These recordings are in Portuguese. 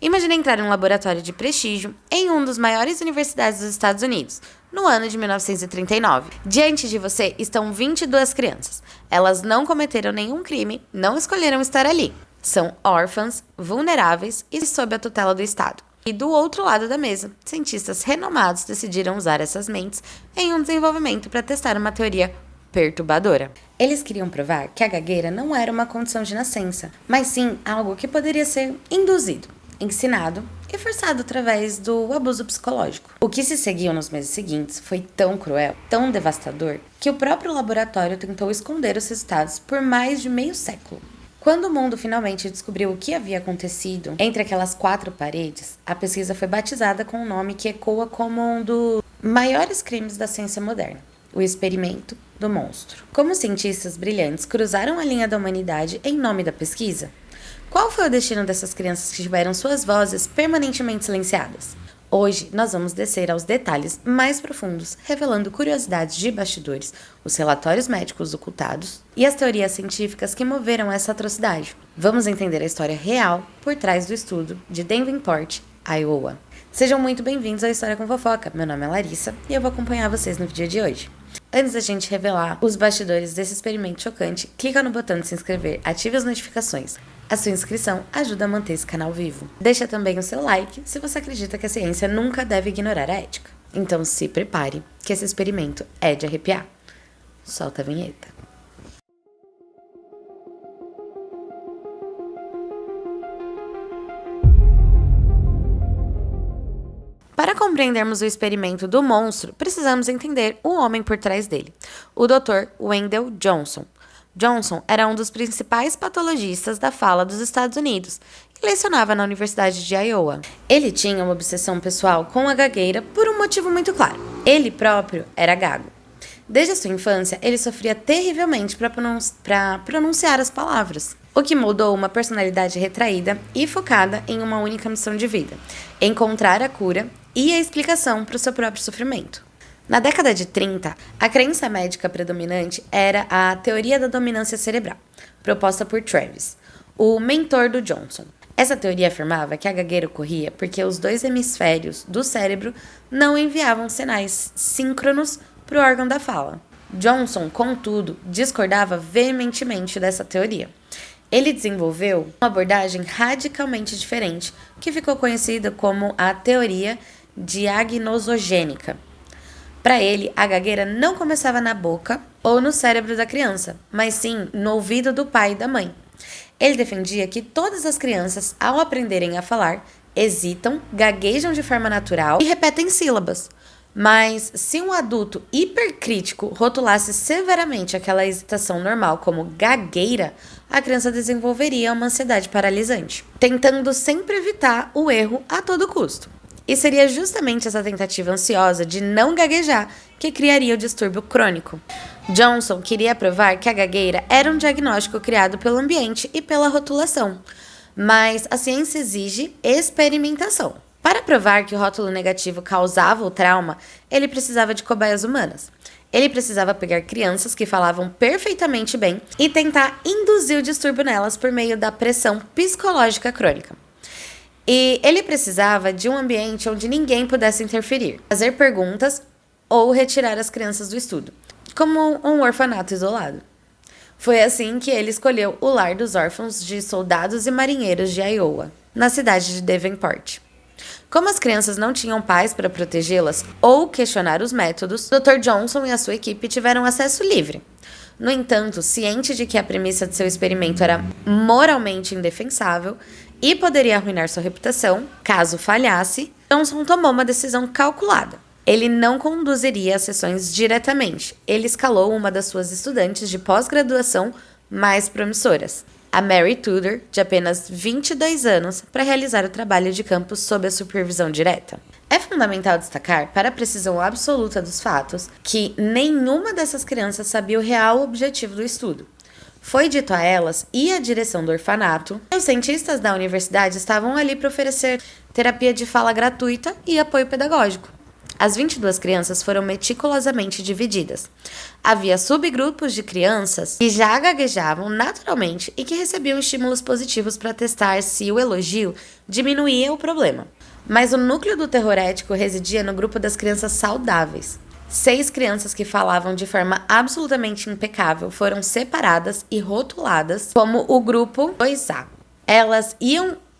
Imagine entrar em um laboratório de prestígio em uma das maiores universidades dos Estados Unidos, no ano de 1939. Diante de você estão 22 crianças. Elas não cometeram nenhum crime, não escolheram estar ali. São órfãs, vulneráveis e sob a tutela do Estado. E do outro lado da mesa, cientistas renomados decidiram usar essas mentes em um desenvolvimento para testar uma teoria perturbadora. Eles queriam provar que a gagueira não era uma condição de nascença, mas sim algo que poderia ser induzido, ensinado e forçado através do abuso psicológico. O que se seguiu nos meses seguintes foi tão cruel, tão devastador, que o próprio laboratório tentou esconder os resultados por mais de meio século. Quando o mundo finalmente descobriu o que havia acontecido entre aquelas 4 paredes, a pesquisa foi batizada com um nome que ecoa como um dos maiores crimes da ciência moderna: o experimento do monstro. Como cientistas brilhantes cruzaram a linha da humanidade em nome da pesquisa? Qual foi o destino dessas crianças que tiveram suas vozes permanentemente silenciadas? Hoje, nós vamos descer aos detalhes mais profundos, revelando curiosidades de bastidores, os relatórios médicos ocultados e as teorias científicas que moveram essa atrocidade. Vamos entender a história real por trás do estudo de Davenport, Iowa. Sejam muito bem-vindos à História com Fofoca. Meu nome é Larissa e eu vou acompanhar vocês no vídeo de hoje. Antes da gente revelar os bastidores desse experimento chocante, clica no botão de se inscrever, ative as notificações. A sua inscrição ajuda a manter esse canal vivo. Deixa também o seu like se você acredita que a ciência nunca deve ignorar a ética. Então se prepare, que esse experimento é de arrepiar. Solta a vinheta. Para compreendermos o experimento do monstro, precisamos entender o homem por trás dele, o Dr. Wendell Johnson. Johnson era um dos principais patologistas da fala dos Estados Unidos e lecionava na Universidade de Iowa. Ele tinha uma obsessão pessoal com a gagueira por um motivo muito claro. Ele próprio era gago. Desde a sua infância, ele sofria terrivelmente para pronunciar as palavras, o que moldou uma personalidade retraída e focada em uma única missão de vida: encontrar a cura e a explicação para o seu próprio sofrimento. Na década de 30, a crença médica predominante era a teoria da dominância cerebral, proposta por Travis, o mentor do Johnson. Essa teoria afirmava que a gagueira ocorria porque os 2 hemisférios do cérebro não enviavam sinais síncronos para o órgão da fala. Johnson, contudo, discordava veementemente dessa teoria. Ele desenvolveu uma abordagem radicalmente diferente, que ficou conhecida como a teoria diagnosogênica. Para ele, a gagueira não começava na boca ou no cérebro da criança, mas sim no ouvido do pai e da mãe. Ele defendia que todas as crianças, ao aprenderem a falar, hesitam, gaguejam de forma natural e repetem sílabas. Mas se um adulto hipercrítico rotulasse severamente aquela hesitação normal como gagueira, a criança desenvolveria uma ansiedade paralisante, tentando sempre evitar o erro a todo custo. E seria justamente essa tentativa ansiosa de não gaguejar que criaria o distúrbio crônico. Johnson queria provar que a gagueira era um diagnóstico criado pelo ambiente e pela rotulação, mas a ciência exige experimentação. Para provar que o rótulo negativo causava o trauma, ele precisava de cobaias humanas. Ele precisava pegar crianças que falavam perfeitamente bem e tentar induzir o distúrbio nelas por meio da pressão psicológica crônica. E ele precisava de um ambiente onde ninguém pudesse interferir, fazer perguntas ou retirar as crianças do estudo, como um orfanato isolado. Foi assim que ele escolheu o lar dos órfãos de soldados e marinheiros de Iowa, na cidade de Davenport. Como as crianças não tinham pais para protegê-las ou questionar os métodos, Dr. Johnson e a sua equipe tiveram acesso livre. No entanto, ciente de que a premissa de seu experimento era moralmente indefensável e poderia arruinar sua reputação, caso falhasse, Johnson tomou uma decisão calculada. Ele não conduziria as sessões diretamente. Ele escalou uma das suas estudantes de pós-graduação mais promissoras, a Mary Tudor, de apenas 22 anos, para realizar o trabalho de campo sob a supervisão direta. É fundamental destacar, para a precisão absoluta dos fatos, que nenhuma dessas crianças sabia o real objetivo do estudo. Foi dito a elas e à direção do orfanato que os cientistas da universidade estavam ali para oferecer terapia de fala gratuita e apoio pedagógico. As 22 crianças foram meticulosamente divididas. Havia subgrupos de crianças que já gaguejavam naturalmente e que recebiam estímulos positivos para testar se o elogio diminuía o problema. Mas o núcleo do terror ético residia no grupo das crianças saudáveis. 6 crianças que falavam de forma absolutamente impecável foram separadas e rotuladas como o grupo 2A.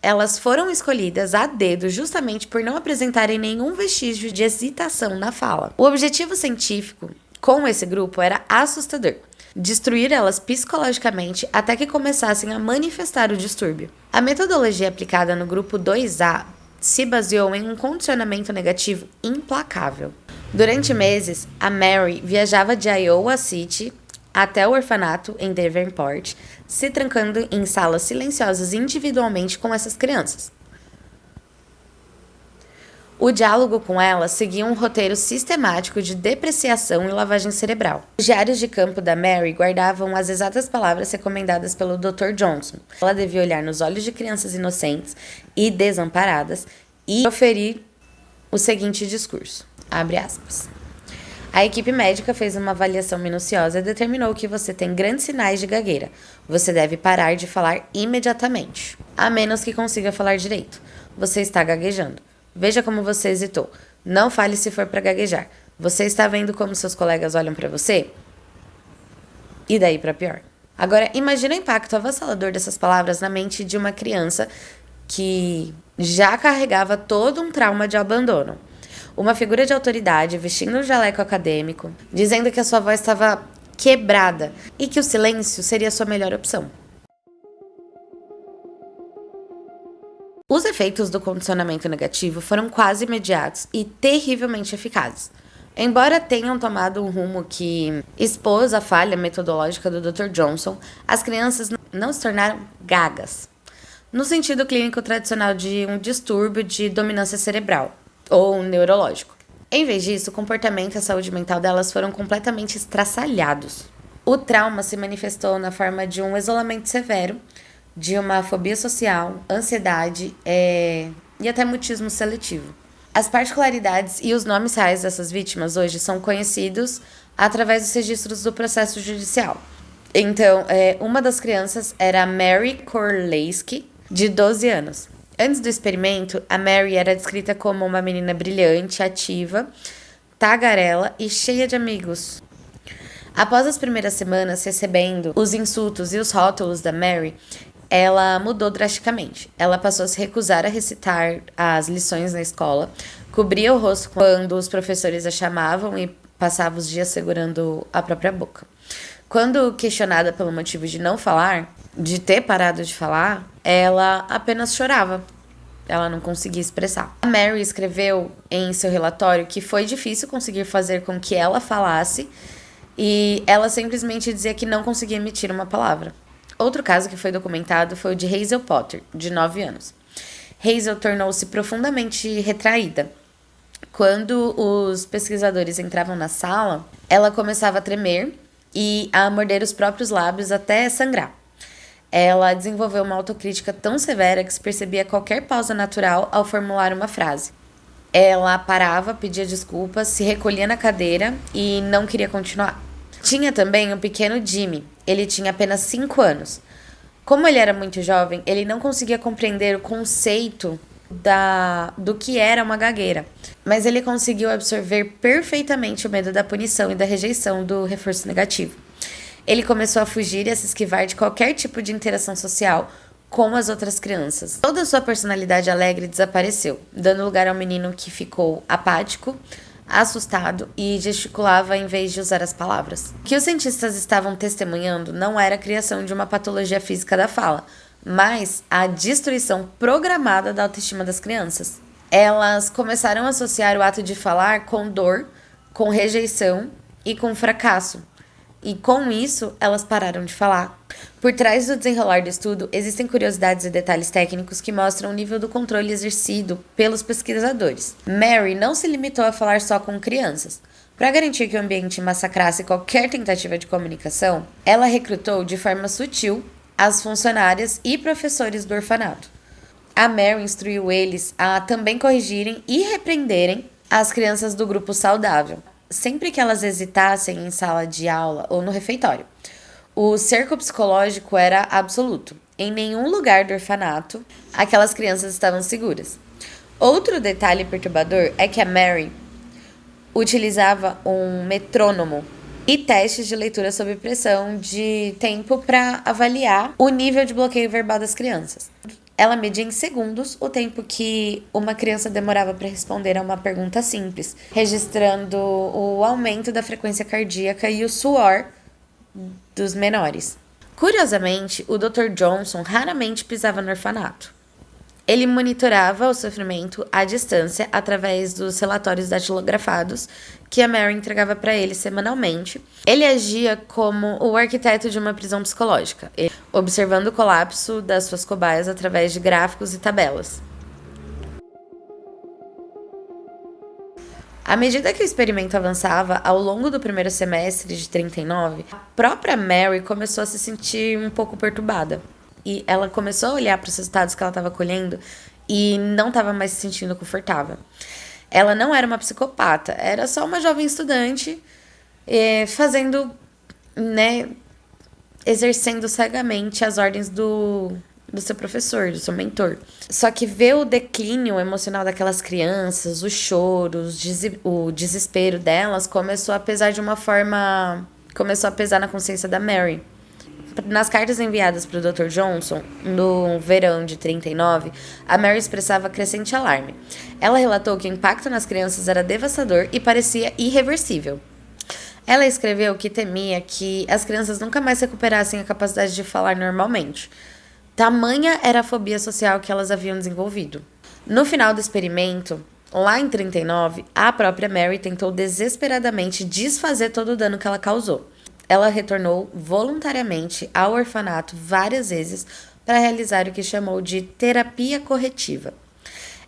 Elas foram escolhidas a dedo justamente por não apresentarem nenhum vestígio de hesitação na fala. O objetivo científico com esse grupo era assustador: destruir elas psicologicamente até que começassem a manifestar o distúrbio. A metodologia aplicada no grupo 2A se baseou em um condicionamento negativo implacável. Durante meses, a Mary viajava de Iowa City até o orfanato em Davenport, se trancando em salas silenciosas individualmente com essas crianças. O diálogo com elas seguia um roteiro sistemático de depreciação e lavagem cerebral. Os diários de campo da Mary guardavam as exatas palavras recomendadas pelo Dr. Johnson. Ela devia olhar nos olhos de crianças inocentes e desamparadas e proferir o seguinte discurso, abre aspas. A equipe médica fez uma avaliação minuciosa e determinou que você tem grandes sinais de gagueira. Você deve parar de falar imediatamente, a menos que consiga falar direito. Você está gaguejando. Veja como você hesitou. Não fale se for para gaguejar. Você está vendo como seus colegas olham para você? E daí para pior. Agora, imagina o impacto avassalador dessas palavras na mente de uma criança que já carregava todo um trauma de abandono. Uma figura de autoridade vestindo um jaleco acadêmico, dizendo que a sua voz estava quebrada e que o silêncio seria a sua melhor opção. Os efeitos do condicionamento negativo foram quase imediatos e terrivelmente eficazes. Embora tenham tomado um rumo que expôs a falha metodológica do Dr. Johnson, as crianças não se tornaram gagas, no sentido clínico tradicional de um distúrbio de dominância cerebral ou neurológico. Em vez disso, o comportamento e a saúde mental delas foram completamente estraçalhados. O trauma se manifestou na forma de um isolamento severo, de uma fobia social, ansiedade e até mutismo seletivo. As particularidades e os nomes reais dessas vítimas hoje são conhecidos através dos registros do processo judicial. Então, uma das crianças era a Mary Korleski, de 12 anos. Antes do experimento, a Mary era descrita como uma menina brilhante, ativa, tagarela e cheia de amigos. Após as primeiras semanas recebendo os insultos e os rótulos da Mary, ela mudou drasticamente. Ela passou a se recusar a recitar as lições na escola, cobria o rosto quando os professores a chamavam e passava os dias segurando a própria boca. Quando questionada pelo motivo de não falar, de ter parado de falar, ela apenas chorava. Ela não conseguia expressar. A Mary escreveu em seu relatório que foi difícil conseguir fazer com que ela falasse e ela simplesmente dizia que não conseguia emitir uma palavra. Outro caso que foi documentado foi o de Hazel Potter, de 9 anos. Hazel tornou-se profundamente retraída. Quando os pesquisadores entravam na sala, ela começava a tremer e a morder os próprios lábios até sangrar. Ela desenvolveu uma autocrítica tão severa que se percebia qualquer pausa natural ao formular uma frase. Ela parava, pedia desculpas, se recolhia na cadeira e não queria continuar. Tinha também o pequeno Jimmy. Ele tinha apenas 5 anos. Como ele era muito jovem, ele não conseguia compreender o conceito do que era uma gagueira. Mas ele conseguiu absorver perfeitamente o medo da punição e da rejeição do reforço negativo. Ele começou a fugir e a se esquivar de qualquer tipo de interação social com as outras crianças. Toda a sua personalidade alegre desapareceu, dando lugar ao menino que ficou apático, assustado e gesticulava em vez de usar as palavras. O que os cientistas estavam testemunhando não era a criação de uma patologia física da fala, mas a destruição programada da autoestima das crianças. Elas começaram a associar o ato de falar com dor, com rejeição e com fracasso. E com isso, elas pararam de falar. Por trás do desenrolar do estudo, existem curiosidades e detalhes técnicos que mostram o nível do controle exercido pelos pesquisadores. Mary não se limitou a falar só com crianças. Para garantir que o ambiente massacrasse qualquer tentativa de comunicação, ela recrutou de forma sutil as funcionárias e professores do orfanato. A Mary instruiu eles a também corrigirem e repreenderem as crianças do grupo saudável, sempre que elas hesitassem em sala de aula ou no refeitório. O cerco psicológico era absoluto. Em nenhum lugar do orfanato, aquelas crianças estavam seguras. Outro detalhe perturbador é que a Mary utilizava um metrônomo e testes de leitura sob pressão de tempo para avaliar o nível de bloqueio verbal das crianças. Ela media em segundos o tempo que uma criança demorava para responder a uma pergunta simples, registrando o aumento da frequência cardíaca e o suor dos menores. Curiosamente, o Dr. Johnson raramente pisava no orfanato. Ele monitorava o sofrimento à distância através dos relatórios datilografados que a Mary entregava para ele semanalmente. Ele agia como o arquiteto de uma prisão psicológica, observando o colapso das suas cobaias através de gráficos e tabelas. À medida que o experimento avançava, ao longo do primeiro semestre de 39, a própria Mary começou a se sentir um pouco perturbada. E ela começou a olhar para os resultados que ela estava colhendo e não estava mais se sentindo confortável. Ela não era uma psicopata, era só uma jovem estudante fazendo, exercendo cegamente as ordens do seu professor, do seu mentor. Só que ver o declínio emocional daquelas crianças, os choros, o desespero delas, começou a pesar na consciência da Mary. Nas cartas enviadas para o Dr. Johnson, no verão de 39, a Mary expressava crescente alarme. Ela relatou que o impacto nas crianças era devastador e parecia irreversível. Ela escreveu que temia que as crianças nunca mais recuperassem a capacidade de falar normalmente. Tamanha era a fobia social que elas haviam desenvolvido. No final do experimento, lá em 39, a própria Mary tentou desesperadamente desfazer todo o dano que ela causou. Ela retornou voluntariamente ao orfanato várias vezes para realizar o que chamou de terapia corretiva.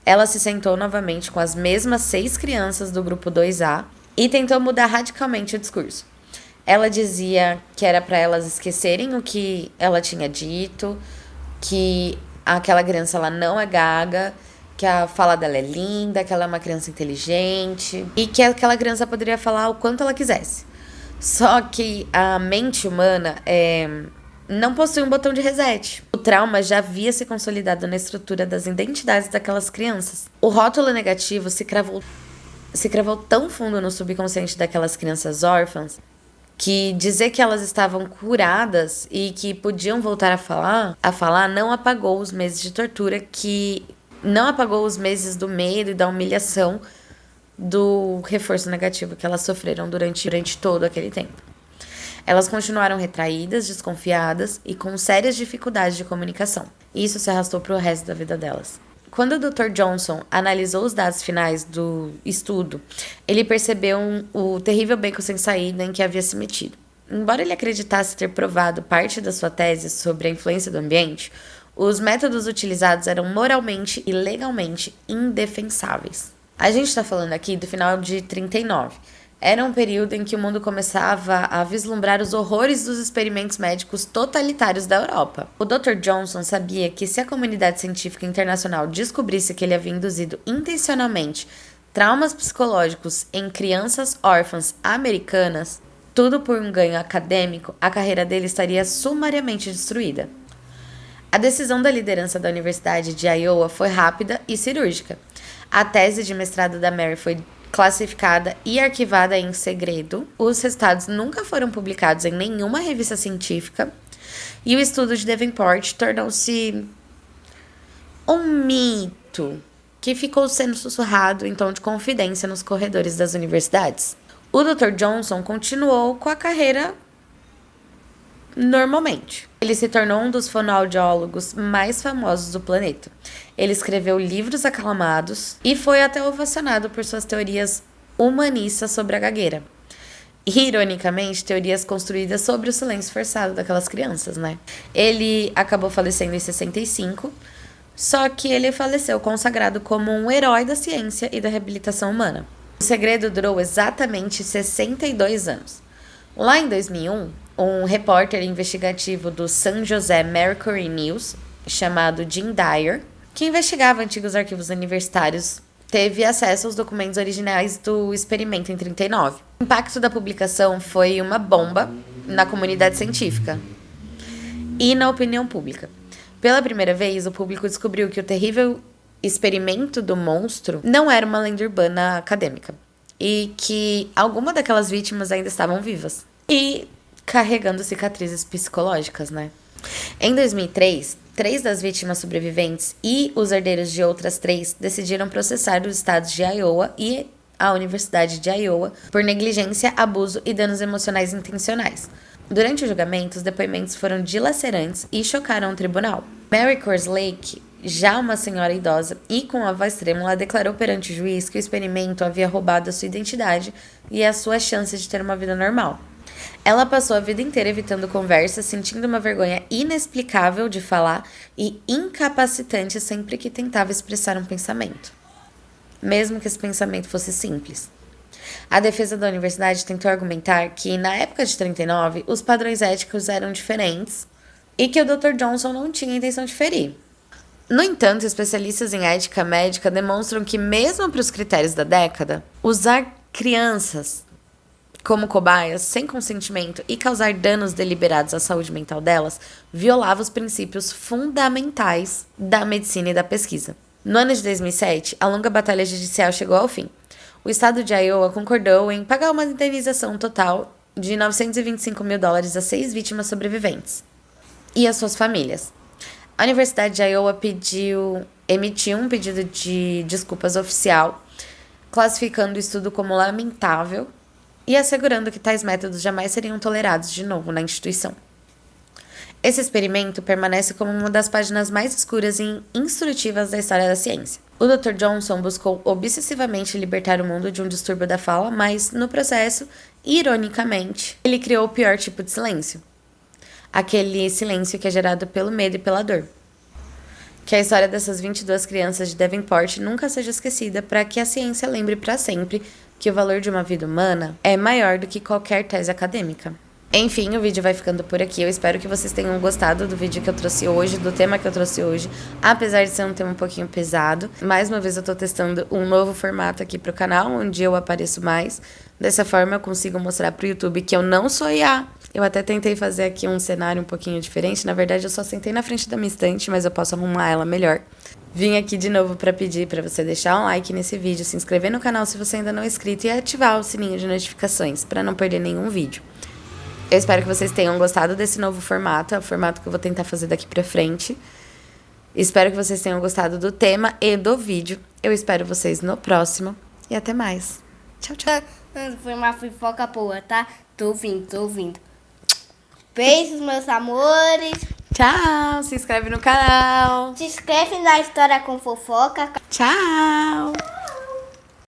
Ela se sentou novamente com as mesmas 6 crianças do grupo 2A e tentou mudar radicalmente o discurso. Ela dizia que era para elas esquecerem o que ela tinha dito, que aquela criança ela não é gaga, que a fala dela é linda, que ela é uma criança inteligente e que aquela criança poderia falar o quanto ela quisesse. Só que a mente humana não possui um botão de reset. O trauma já havia se consolidado na estrutura das identidades daquelas crianças. O rótulo negativo se cravou tão fundo no subconsciente daquelas crianças órfãs que dizer que elas estavam curadas e que podiam voltar a falar não apagou os meses de tortura, não apagou os meses do medo e da humilhação do reforço negativo que elas sofreram durante todo aquele tempo. Elas continuaram retraídas, desconfiadas e com sérias dificuldades de comunicação. Isso se arrastou para o resto da vida delas. Quando o Dr. Johnson analisou os dados finais do estudo, ele percebeu o terrível beco sem saída em que havia se metido. Embora ele acreditasse ter provado parte da sua tese sobre a influência do ambiente, os métodos utilizados eram moralmente e legalmente indefensáveis. A gente está falando aqui do final de 39. Era um período em que o mundo começava a vislumbrar os horrores dos experimentos médicos totalitários da Europa. O Dr. Johnson sabia que se a comunidade científica internacional descobrisse que ele havia induzido intencionalmente traumas psicológicos em crianças órfãs americanas, tudo por um ganho acadêmico, a carreira dele estaria sumariamente destruída. A decisão da liderança da Universidade de Iowa foi rápida e cirúrgica. A tese de mestrado da Mary foi classificada e arquivada em segredo. Os resultados nunca foram publicados em nenhuma revista científica. E o estudo de Davenport tornou-se um mito que ficou sendo sussurrado em tom de confidência nos corredores das universidades. O Dr. Johnson continuou com a carreira normalmente. Ele se tornou um dos fonoaudiólogos mais famosos do planeta. Ele escreveu livros aclamados e foi até ovacionado por suas teorias humanistas sobre a gagueira. Ironicamente, teorias construídas sobre o silêncio forçado daquelas crianças, né? Ele acabou falecendo em 65, só que ele faleceu consagrado como um herói da ciência e da reabilitação humana. O segredo durou exatamente 62 anos. Lá em 2001, um repórter investigativo do San Jose Mercury News, chamado Jim Dyer, que investigava antigos arquivos universitários teve acesso aos documentos originais do experimento em 39. O impacto da publicação foi uma bomba na comunidade científica e na opinião pública. Pela primeira vez, o público descobriu que o terrível experimento do monstro não era uma lenda urbana acadêmica e que alguma daquelas vítimas ainda estavam vivas e carregando cicatrizes psicológicas, né? Em 2003, 3 das vítimas sobreviventes e os herdeiros de outras 3 decidiram processar os estados de Iowa e a Universidade de Iowa por negligência, abuso e danos emocionais intencionais. Durante o julgamento, os depoimentos foram dilacerantes e chocaram o tribunal. Mary Corslake, já uma senhora idosa e com a voz trêmula, declarou perante o juiz que o experimento havia roubado a sua identidade e a sua chance de ter uma vida normal. Ela passou a vida inteira evitando conversas, sentindo uma vergonha inexplicável de falar e incapacitante sempre que tentava expressar um pensamento, mesmo que esse pensamento fosse simples. A defesa da universidade tentou argumentar que, na época de 39, os padrões éticos eram diferentes e que o Dr. Johnson não tinha intenção de ferir. No entanto, especialistas em ética médica demonstram que, mesmo para os critérios da década, usar crianças como cobaias, sem consentimento e causar danos deliberados à saúde mental delas, violava os princípios fundamentais da medicina e da pesquisa. No ano de 2007, a longa batalha judicial chegou ao fim. O estado de Iowa concordou em pagar uma indenização total de $925 mil a 6 vítimas sobreviventes e as suas famílias. A Universidade de Iowa emitiu um pedido de desculpas oficial, classificando o estudo como lamentável e assegurando que tais métodos jamais seriam tolerados de novo na instituição. Esse experimento permanece como uma das páginas mais escuras e instrutivas da história da ciência. O Dr. Johnson buscou obsessivamente libertar o mundo de um distúrbio da fala, mas, no processo, ironicamente, ele criou o pior tipo de silêncio. Aquele silêncio que é gerado pelo medo e pela dor. Que a história dessas 22 crianças de Davenport nunca seja esquecida, para que a ciência lembre para sempre que o valor de uma vida humana é maior do que qualquer tese acadêmica. Enfim, o vídeo vai ficando por aqui. Eu espero que vocês tenham gostado do vídeo que eu trouxe hoje, do tema que eu trouxe hoje, apesar de ser um tema um pouquinho pesado. Mais uma vez eu tô testando um novo formato aqui pro canal, onde eu apareço mais. Dessa forma eu consigo mostrar pro YouTube que eu não sou IA. Eu até tentei fazer aqui um cenário um pouquinho diferente. Na verdade, eu só sentei na frente da minha estante, mas eu posso arrumar ela melhor. Vim aqui de novo para pedir para você deixar um like nesse vídeo, se inscrever no canal se você ainda não é inscrito e ativar o sininho de notificações para não perder nenhum vídeo. Eu espero que vocês tenham gostado desse novo formato, é o formato que eu vou tentar fazer daqui pra frente. Espero que vocês tenham gostado do tema e do vídeo. Eu espero vocês no próximo e até mais. Tchau, tchau. Foi uma fofoca boa, tá? Tô ouvindo. Beijos, meus amores. Tchau, se inscreve no canal. Se inscreve na História com Fofoca. Tchau.